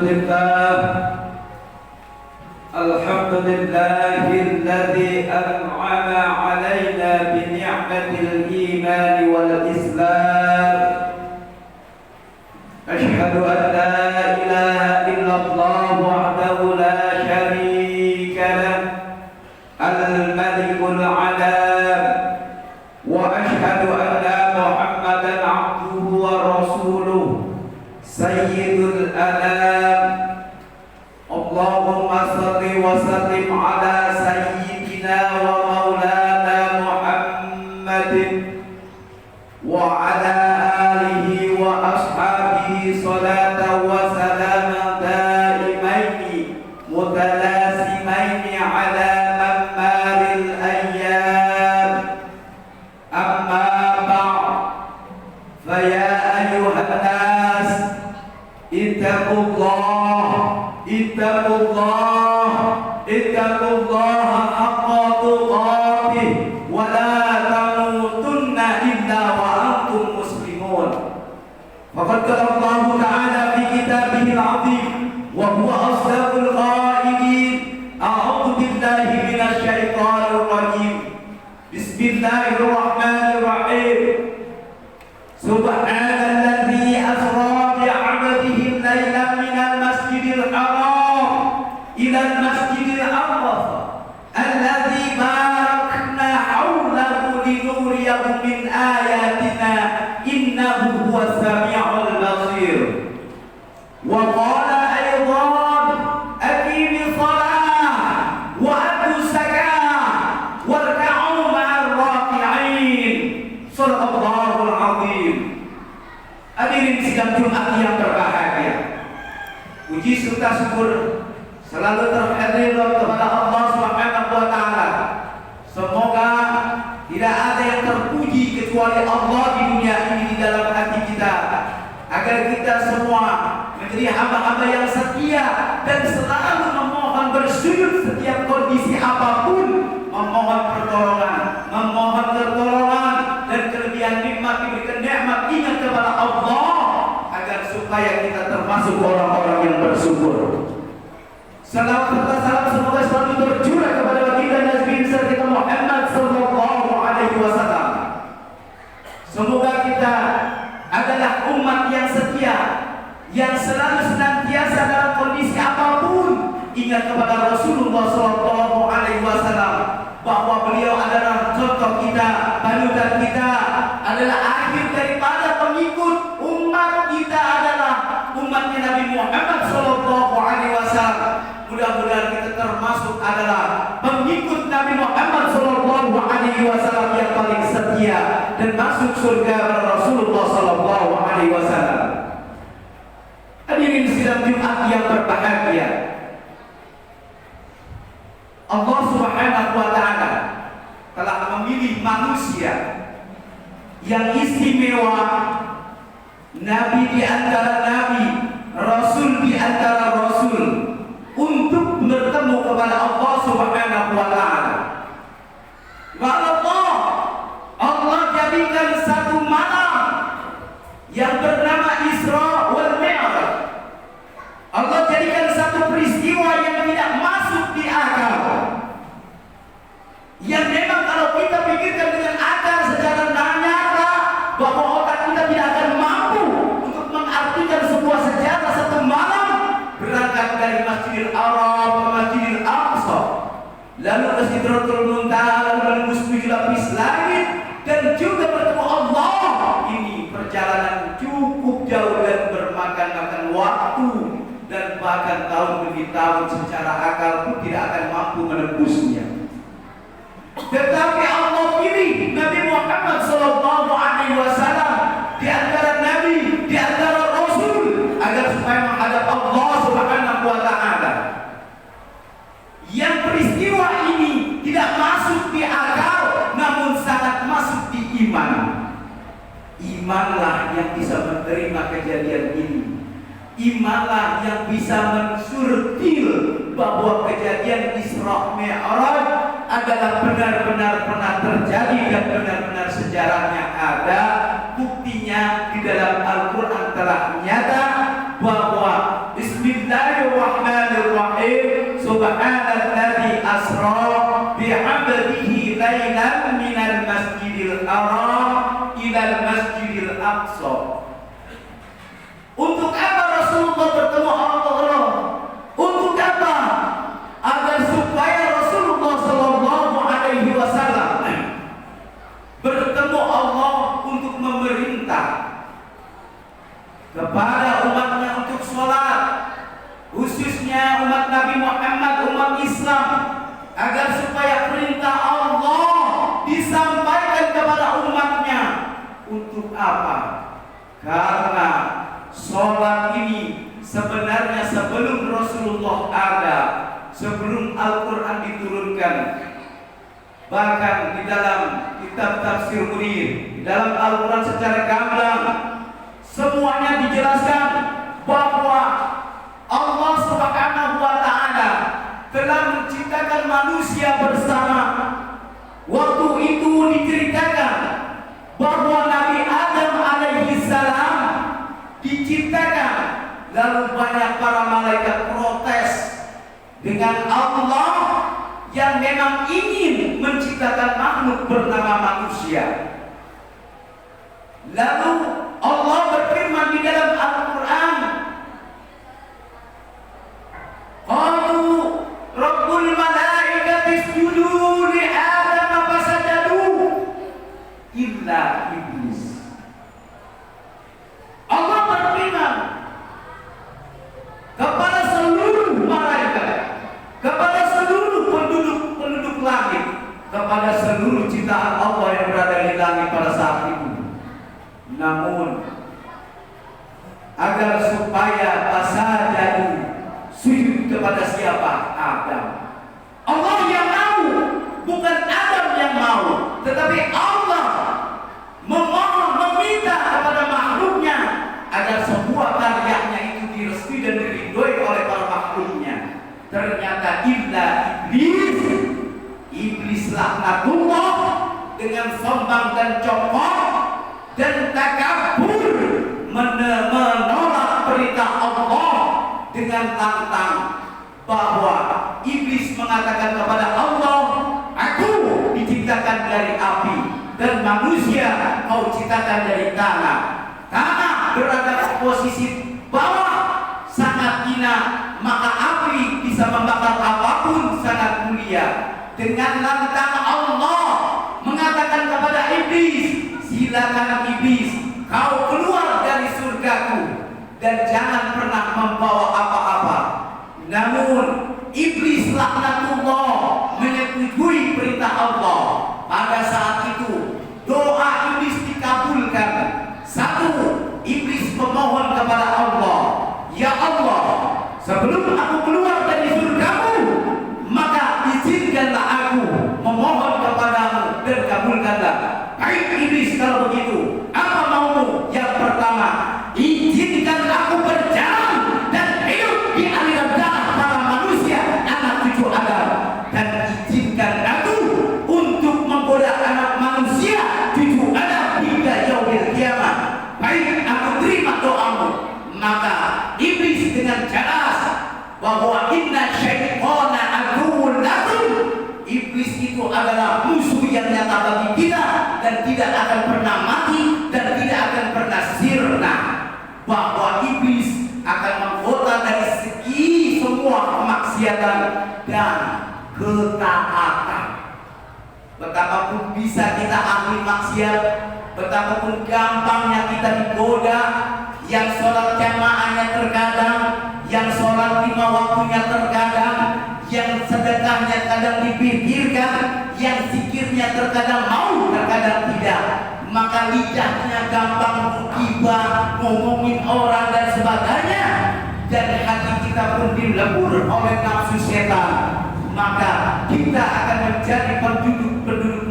لله الحمد لله الذي أنعم علينا بنعمة الإيمان والإسلام. أشهد أن لا إله إلا الله وحده لا شريك له الملك العلام، وأشهد أن محمدا عبده ورسوله سيد الأنام. اللهم صل وسلم على سيدنا ومولانا محمد وعلى آله وأصحابه صلاة وسلام دائمين متلازمين على ممار الأيام. أما بعد، فيا أيها الناس اتقوا الله اتقوا الله اتقوا الله حق تقاته ولا تموتن إلا وأنتم مسلمون. فقد قال الله تعالى في كتابه العظيم وهو أصدق القائلين: أعوذ بالله من الشيطان الرجيم، بسم الله الرحمن الرحيم. سبحان الذي أسرى بعبده ليلا من المسجد الحرام إلى المسجد الأقصى الذي باركنا حوله لنريه من آياتنا إنه هو السميع البصير. وقال أيضا: أقيموا الصلاة وآتوا الزكاة واركعوا مع الراكعين. صدق الله العظيم. Hadirin sidang Jumat yang berbahagia, puji serta syukur selalu terhadir kepada Allah Subhanahu wa taala. Semoga tidak ada yang terpuji kecuali Allah di dunia ini di dalam hati kita, agar kita semua menjadi hamba-hamba yang setia dan selalu memohon bersujud setiap kondisi apapun, memohon pertolongan dan kelebihan nikmat diberikan nikmat ingat kepada Allah, agar supaya kita termasuk orang-orang yang bersyukur. Salawat serta salam semoga selalu tercurah kepada baginda Nabi besar kita Muhammad sallallahu alaihi wasallam. Semoga kita adalah umat yang setia, yang selalu senantiasa dalam kondisi apapun ingat kepada Rasulullah sallallahu alaihi wasallam, bahwa beliau adalah contoh kita, panutan kita, adalah akhir daripada pengikut. Umat kita adalah umatnya Nabi Muhammad sallallahu alaihi wasallam. Mudah-mudahan kita termasuk adalah pengikut Nabi Muhammad sallallahu alaihi wasallam yang paling setia dan masuk surga Rasulullah sallallahu alaihi wasallam. Hadirin sidang Jumat yang berbahagia, Allah Subhanahu wa taala telah memilih manusia yang istimewa, nabi di antara nabi, rasul di antara rasul, untuk bertemu kepada Allah Subhanahu wa taala. Allah jadikan satu malam yang bernama Isra wal Mi'raj. Allah jadikan satu peristiwa yang tidak masuk di akal, yang memang kalau kita pikirkan dengan akal secara nyata, bahwa otak kita tidak akan mampu untuk mengartikan sebuah sejarah satu malam berangkat dari Masjidil Haram ke Masjidil Aqsa, lalu ke Sidratul Muntaha, lalu menembus 7 lapis langit dan juga bertemu Allah. Ini perjalanan cukup jauh dan bermakan waktu, dan bahkan tahun demi tahun secara akal pun tidak akan mampu menembusnya. Tetapi Allah pilih Nabi Muhammad sallallahu alaihi wasallam di antara nabi, di antara rasul, agar supaya menghadap Allah Subhanahu wa taala. Yang peristiwa ini tidak masuk di akal, namun sangat masuk di iman. Imanlah yang bisa menerima kejadian ini. Imanlah yang bisa mensurtil bahwa kejadian Isra Mi'raj adalah benar-benar pernah terjadi dan benar-benar sejarahnya ada. Buktinya di dalam Al-Quran telah nyata bahwa Bismillah minal masjidil haram ilal masjidil aqsa. Untuk apa Rasulullah bertemu Allah? Untuk apa? Agar supaya Rasulullah sallallahu alaihi wasallam bertemu Allah untuk memerintah kepada umatnya untuk sholat, khususnya umat Nabi Muhammad, umat Islam, agar supaya perintah Allah disampaikan kepada umatnya. Untuk apa? Karena sholat ini sebenarnya sebelum Rasulullah ada, sebelum Al-Quran diturunkan, bahkan di dalam kitab Tafsir Munir, di dalam Al-Quran secara gamblang semuanya dijelaskan bahwa Allah Subhanahu wa Ta'ala telah menciptakan manusia bersama. Waktu itu diceritakan bahwa Nabi Adam alaihi salam diciptakan, lalu banyak para malaikat protes dengan Allah yang memang ingin menciptakan makhluk bernama manusia. Lalu Allah berfirman di dalam Al-Quran, qalu rabbul malaikati isjudu li Adam fasajadu illa iblis. Allah berfirman kepada seluruh malaikat, kepada seluruh penduduk langit, kepada seluruh ciptaan Allah yang berada di langit pada saat itu. Namun agar supaya fasajadu sujud kepada siapa? Adam. Allah yang mau, bukan Adam yang mau, tetapi Allah memohon, meminta kepada makhluknya agar semua karyanya itu direstui dan diridhoi oleh para makhluknya. Ternyata illa iblis laknatullah dengan sombong dan congkak dan takabur menolak perintah Allah dengan lantang, bahwa iblis mengatakan kepada Allah, aku diciptakan dari api dan manusia kau ciptakan dari tanah. Tanah berada di posisi bawah, sangat hina, maka api bisa membakar apapun, sangat mulia. Dengan lantang Allah mengatakan kepada iblis, silakan iblis, kau keluar dari surgaku dan jangan pernah membawa apa-apa. Namun iblis laknatullah menyetujui perintah Allah. Pada saat itu doa iblis dikabulkan. Satu, iblis memohon kepada Allah, ya Allah, sebelum aku keluar dari surgamu, maka izinkanlah aku memohon kepadamu dan kabulkanlah. Baik iblis, kalau begitu apa maumu? Yang pertama, izinkan aku berjalan dan hidup di aliran darah para manusia, anak cucu Adam, dan izinkan aku untuk menggoda anak manusia, cucu Adam, hingga yaumil kiamat. Baik, aku terima doamu. Maka iblis dengan jelas bahwa inna syaitana aduwwun lakum, iblis itu adalah musuh yang nyata bagi kita dan tidak akan pernah mati dan tidak akan pernah sirna. Bahwa iblis akan menggoda dari segi semua kemaksiatan dan ketaatan. Betapapun bisa kita ahli maksiat, betapapun gampangnya kita digoda, yang sholat jamaahnya terkadang, yang sholat 5 waktunya terkadang, yang sedekahnya kadang dipikirkan, yang zikirnya terkadang mau, terkadang tidak. Maka lidahnya gampang gibah, ngomongin orang dan sebagainya, dan hati kita pun dilebur oleh nafsu setan. Maka kita akan menjadi penduduk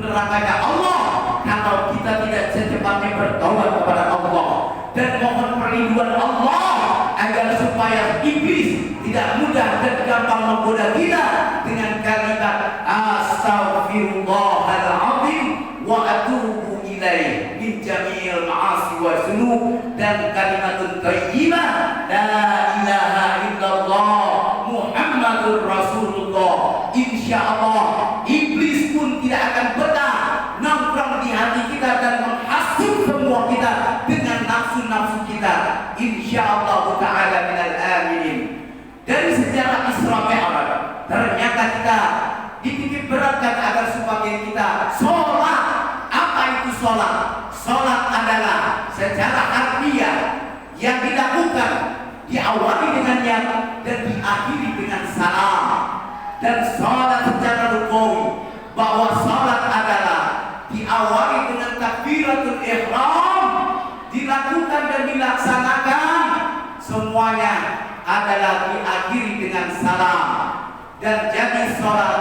nerakanya Allah kalau kita tidak secepatnya bertaubat kepada Allah dan mohon perlindungan Allah agar supaya iblis tidak mudah dan gampang menggoda kita dengan kalimat astaghfirullahaladzim wa atubu ilaih min jami'il ma'asi wa dzunub, dan kalimatun thayyibah la ilaha illallah Muhammadur Rasulullah. Insya Allah iblis pun tidak akan betah insyaallah ta'ala minal aminin. Dari sejarah Isra Mi'raj, ternyata kita dititik beratkan agar supaya kita sholat. Apa itu sholat? Sholat adalah secara harfiah yang dilakukan, diawali dengan niat dan diakhiri dengan salam. Dan sholat secara lugawi, bahwa sholat adalah diawali dengan takbiratul ihram, dilakukan dan dilaksanakan, semuanya adalah diakhiri dengan salam. Dan jadi sholat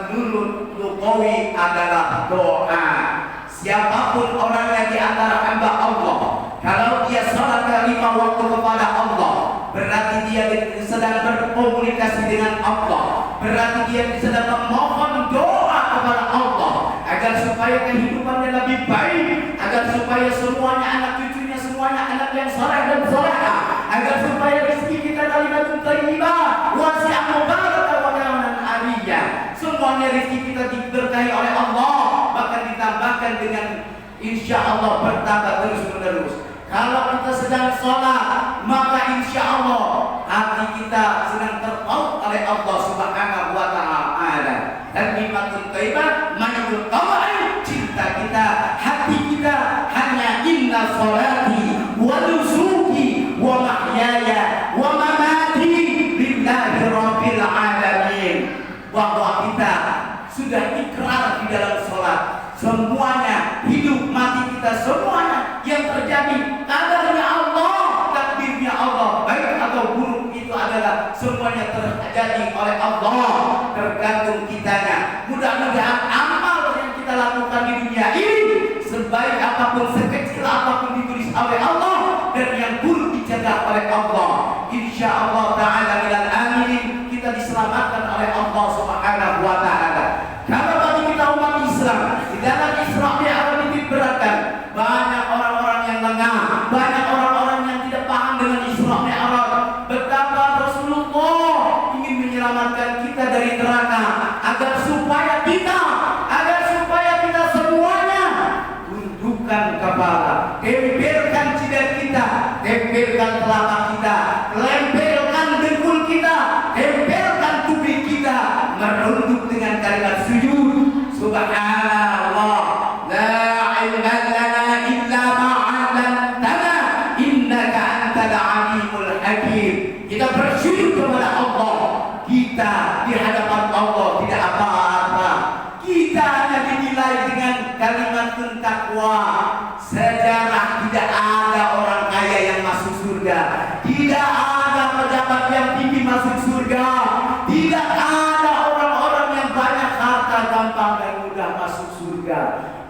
menurut lugawi adalah doa. Siapapun orangnya di antara hamba Allah, kalau dia sholat lima waktu kepada Allah, berarti dia sedang berkomunikasi dengan Allah, berarti dia sedang memohon doa kepada Allah agar supaya kehidupannya lebih baik, agar supaya semuanya anak cucunya semuanya anak yang saleh dan salehah, agar supaya rezeki kita kalimatun thayyibah wasi'ah mubarakah wa kaunan aliyah. Semuanya rezeki kita diberkahi oleh Allah, bahkan ditambahkan dengan insyaallah bertambah terus menerus. Kalau kita sedang sholat, maka insya Allah hati kita sedang terpaut oleh Allah Subhanahu wa Ta'ala. Dan nikmatun thayyibah manjul qawai, cinta kita, hati kita hanya inna sholati wa nusuki wa mahyaya wa mamati lillahi rabbil alamin. Bahwa kita sudah ikrar di dalam sholat, semuanya hidup mati kita semuanya yang terjadi kadarnya Allah, takdirnya Allah, baik atau buruk itu adalah semuanya terjadi oleh Allah, tergantung kitanya. Mudah-mudahan amal yang kita lakukan di dunia ini, sebaik apapun, sekecil apapun, ditulis oleh Allah, dan yang buruk dijaga oleh Allah. Insyaallah ta'ala minal aminin, kita diselamatkan oleh Allah Subhanahu wa Ta'ala. Kalau bagi kita umat Islam, di dalam Isra Mi'raj diberatkan, banyak orang-orang yang lengah, banyak orang-orang yang tidak paham dengan Isra Mi'raj. Betapa Rasulullah ingin menyelamatkan kita dari neraka, agar supaya kita semuanya tundukkan kepala, tempelkan jidat kita, tempelkan telapak kita, lempelkan dengkul kita, tempelkan tubik kita, merunduk dengan kalimat sujud. Subhanallah, la ilma lana illa ma 'allamtana innaka antal alimul hakim. Kita bersujud kepada Allah, kita di hadapan Allah tidak apa-apa. Kita hanya dinilai dengan kalimat takwa. Sejarah tidak ada orang kaya yang masuk surga, tidak ada pejabat yang tinggi masuk surga, tidak ada orang-orang yang banyak harta gampang dan mudah masuk surga.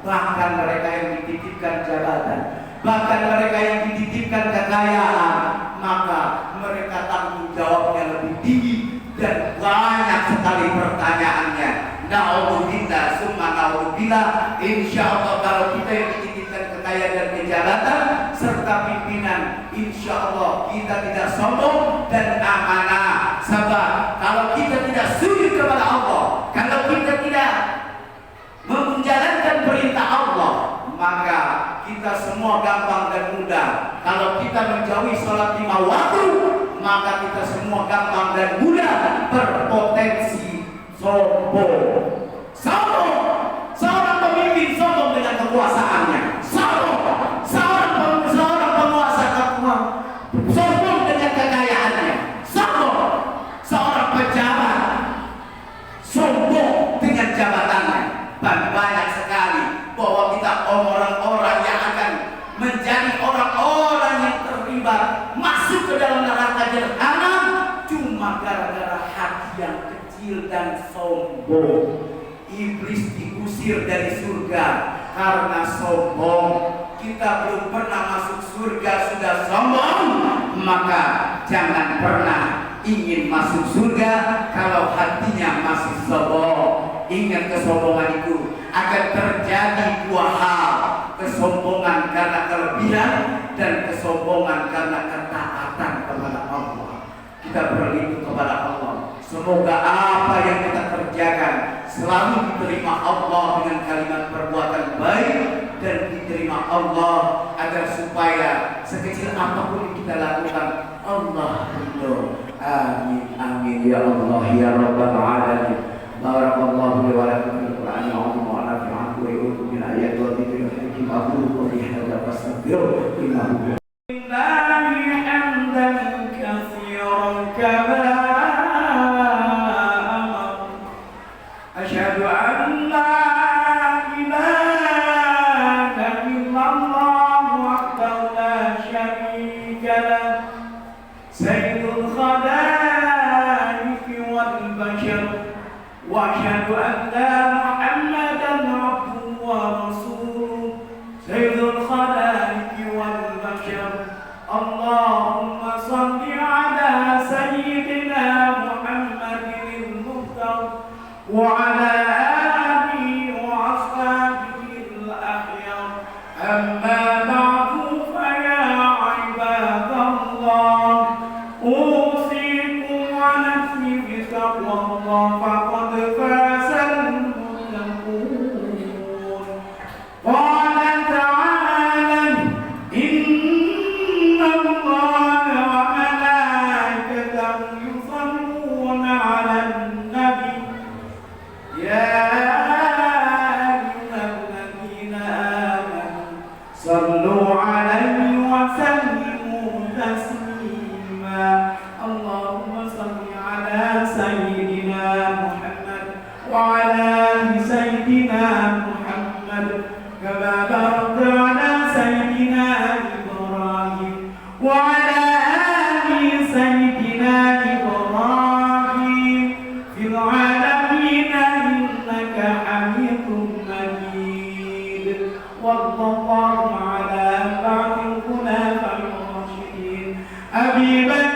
Bahkan mereka yang dititipkan jabatan, bahkan mereka yang dititipkan kekayaan, maka mereka tanggung jawabnya lebih tinggi dan banyak sekali pertanyaannya. Na'udzubillah summa na'udzubillah. Insyaallah kalau kita yang dititipkan kekayaan dan kejabatan serta pimpinan, insyaallah kita tidak sombong dan amanah. Sebab kalau kita tidak sujud kepada Allah, kalau kita tidak menjalankan perintah Allah, maka kita semua gampang dan mudah. Kalau kita menjauhi sholat 5 waktu, maka kita semua gampang dan mudah berpotensi sombong. Seorang pemimpin sombong dengan kekuasaannya, seorang penguasa sombong dengan kekayaannya, seorang pejabat sombong dengan jabatannya. Banyak sekali bahwa kita orang-orang yang akan menjadi orang-orang yang terlibat masuk ke dalam neraka jahanam cuma gara-gara hati yang kecil dan sombong. Iblis diusir dari surga karena sombong. Kita belum pernah masuk surga sudah sombong, maka jangan pernah ingin masuk surga kalau hatinya masih sombong. Ingat kesombongan itu akan terjadi 2 hal: kesombongan karena kelebihan dan kesombongan karena ketaatan kepada Allah. Kita berlindung kepada Allah. Semoga apa yang kita kerjakan selalu diterima Allah dengan kalimat perbuatan baik dan diterima Allah, agar supaya sekecil apapun kita lakukan. Allah ridho. Amin amin ya Allah ya rabbal alamin. Barakallahu li wa lakum fil Qur'an wa nafa'ana wa iyyakum bil ayati wa dhikril hakim. Aqulu qawli hadza fastaghfiruhu innahu lillahi hamdan katsiran kama amara. Asyhadu an la سيد الخلائق والبشر وأشهد أن محمدا عبده ورسوله سيد الخلائق والبشر. اللهم صل على سيدنا محمد المختار وعلى آله وأصحابه الأخيار. أما بعد فيا عباد الله أوصيكم ونفسي بتقوى الله فقد فاز المتقون. قال تعالى إن الله وملائكته يصلون على النبي يا أيها الذين آمنوا صلوا عليه وسلموا تسليما. اللهم صل على سيدنا محمد وعلى آل سيدنا محمد كما باركت على سيدنا إبراهيم وعلى آل سيدنا إبراهيم في العالمين إنك حميد مجيد. وارض اللهم على بعض الخلفاء الراشدين أبي بكر